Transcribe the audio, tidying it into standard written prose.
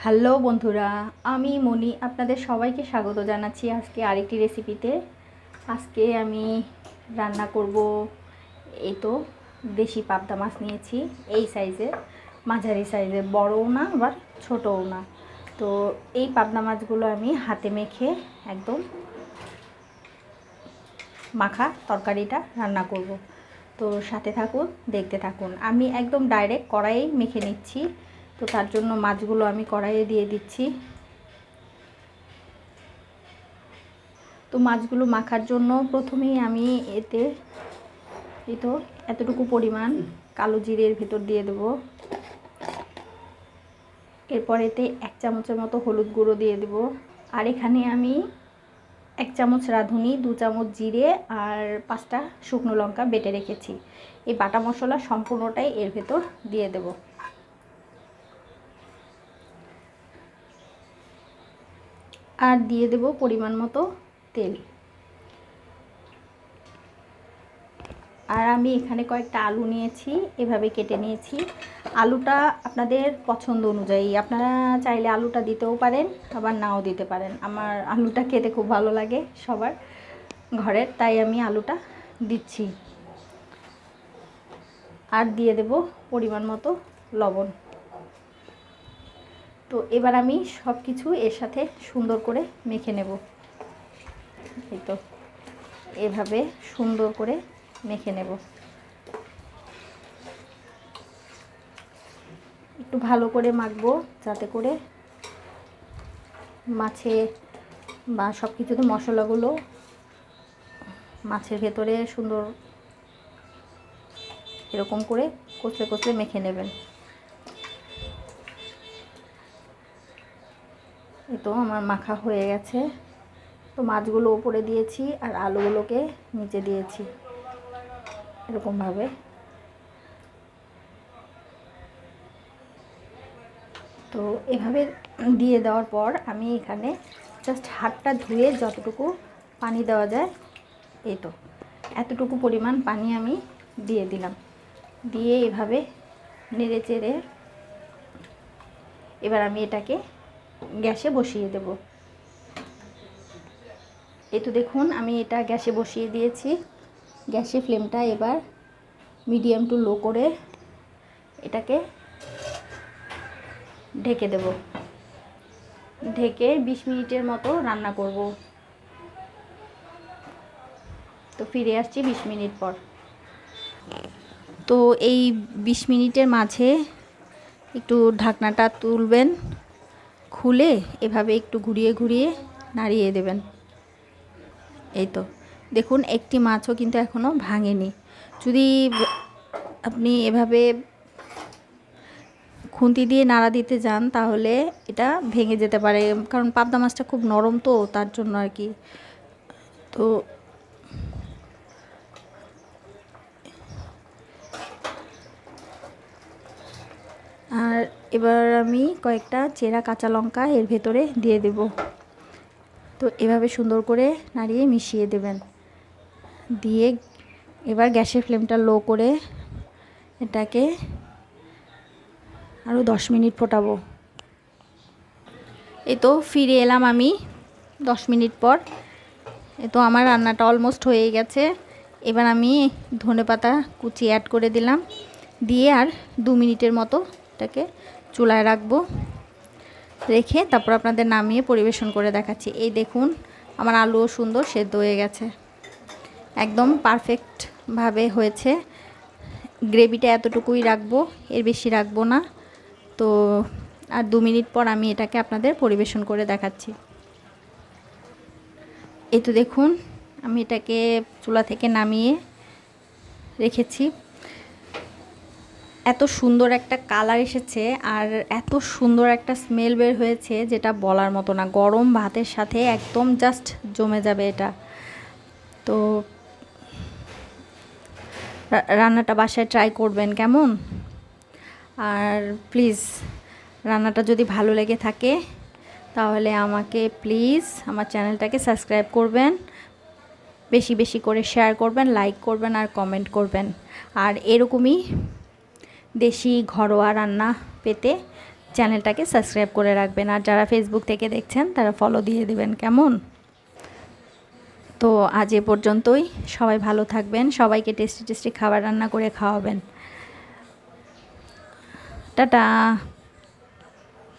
Hello বন্ধুরা, আমি মনি আপনাদের সবাইকে স্বাগত জানাচ্ছি আজকে আরেকটি রেসিপিতে। আজকে আমি রান্না করব এই তো দেশি পাবদা মাছ নিয়েছি। এই সাইজের, মাঝারি সাইজের, বড়ও না আবার ছোটও না। তো এই পাবদা মাছগুলো আমি হাতে মেখে একদম মাখা তরকারিটা রান্না করব। তো সাথে থাকুন, দেখতে থাকুন। আমি একদম ডাইরেক্ট কড়াইয়ে মেখে নিচ্ছি। তো তার জন্য মাছগুলো আমি কড়াইয়ে দিয়ে দিচ্ছি। তো মাছগুলো মাখার জন্য প্রথমেই আমি এতটুকু পরিমাণ কালো জিরের ভেতর দিয়ে দেব। এরপর এতে 1 চামচের মতো হলুদ গুঁড়ো দিয়ে দেব। আর এখানে আমি 1 চামচ রাঁধুনি, 2 চামচ জিরে আর 5টা শুকনো লঙ্কা বেটে রেখেছি। এই বাটা মশলা সম্পূর্ণটাই এর ভেতর দিয়ে দেব। আর দিয়ে দেব পরিমাণ মতো তেল। আর আমি এখানে কয়েকটা আলু নিয়েছি, এভাবে কেটে নিয়েছি। আলুটা আপনাদের পছন্দ অনুযায়ী, আপনারা চাইলে আলুটা দিতেও পারেন, আবার নাও দিতে পারেন। আমার আলুটা খেতে খুব ভালো লাগে সবার ঘরের, তাই আমি আলুটা দিচ্ছি। আর দিয়ে দেব পরিমাণ মতো লবণ। তো এবার আমি সব কিছু এর সাথে সুন্দর করে মেখে নেব। এই তো এভাবে সুন্দর করে মেখে নেব। একটু ভালো করে মাখবো, যাতে করে মাছে বা সব কিছুতে মশলাগুলো মাছের ভেতরে সুন্দর এরকম করে কষলে কষলে মেখে নেবেন। এই তো আমার মাখা হয়ে গেছে। তো মাছগুলো উপরে দিয়েছি আর আলুগুলোকে নিচে দিয়েছি এরকমভাবে। তো এভাবে দিয়ে দেওয়ার পর আমি এখানে জাস্ট হাতটা ধুয়ে যতটুকু পানি দেওয়া যায়, এই তো এতটুকু পরিমাণ পানি আমি দিয়ে দিলাম। দিয়ে এভাবে নেড়ে চেড়ে এবার আমি এটাকে গ্যাসে বসিয়ে দেব। এই তো দেখুন আমি এটা গ্যাসে বসিয়ে দিয়েছি। গ্যাসের ফ্লেমটা এবার মিডিয়াম টু লো করে এটাকে ঢেকে দেব। ঢেকে 20 মিনিটের মতো রান্না করব। তো ফিরে আসছি 20 মিনিট পর। তো এই 20 মিনিটের মাঝে একটু ঢাকনাটা তুলবেন, খুলে এভাবে একটু ঘুরিয়ে ঘুরিয়ে নাড়িয়ে দেবেন। এই তো দেখুন একটি মাছও কিন্তু এখনও ভাঙেনি। যদি আপনি এভাবে খুন্তি দিয়ে নাড়া দিতে যান তাহলে এটা ভেঙে যেতে পারে, কারণ পাবদা মাছটা খুব নরম, তো তার জন্য আর কি। তো আর এবার আমি কয়েকটা চেরা কাঁচা লঙ্কা এর ভেতরে দিয়ে দেব। তো এভাবে সুন্দর করে নাড়িয়ে মিশিয়ে দেবেন। দিয়ে এবার গ্যাসের ফ্লেমটা লো করে এটাকে আরও 10 মিনিট ফোটাবো। এই তো ফিরে এলাম আমি 10 মিনিট পর। এই তো আমার রান্নাটা অলমোস্ট হয়ে গেছে। এবার আমি ধনেপাতা কুচি অ্যাড করে দিলাম, দিয়ে আর 2 মিনিটের মতো এটাকে চুলায় রাখবো। রেখে তারপর আপনাদের নামিয়ে পরিবেশন করে দেখাচ্ছি। এই দেখুন আমার আলুও সুন্দর সেদ্ধ হয়ে গেছে, একদম পারফেক্টভাবে হয়েছে। গ্রেভিটা এতটুকুই রাখবো, এর বেশি রাখবো না। তো আর 2 মিনিট পর আমি এটাকে আপনাদের পরিবেশন করে দেখাচ্ছি। এই তো দেখুন আমি এটাকে চুলা থেকে নামিয়ে রেখেছি। এত সুন্দর একটা কালার এসেছে আর এত সুন্দর একটা স্মেল বের হয়েছে, যেটা বলার মতো না। গরম ভাতের সাথে একদম জাস্ট জমে যাবে এটা। তো রান্নাটা বাসায় ট্রাই করবেন কেমন। আর প্লিজ রান্নাটা যদি ভালো লেগে থাকে তাহলে আমাকে প্লিজ আমার চ্যানেলটাকে সাবস্ক্রাইব করবেন, বেশি বেশি করে শেয়ার করবেন, লাইক করবেন আর কমেন্ট করবেন। আর এরকমই দেশি ঘরোয়া রান্না পেতে চ্যানেলটাকে সাবস্ক্রাইব করে রাখবেন। আর যারা ফেসবুক থেকে দেখছেন তারা ফলো দিয়ে দেবেন, কেমন? তো আজ এ পর্যন্তই। সবাই ভালো থাকবেন, সবাইকে টেস্টি টেস্টি খাবার রান্না করে খাওয়াবেন। টাটা।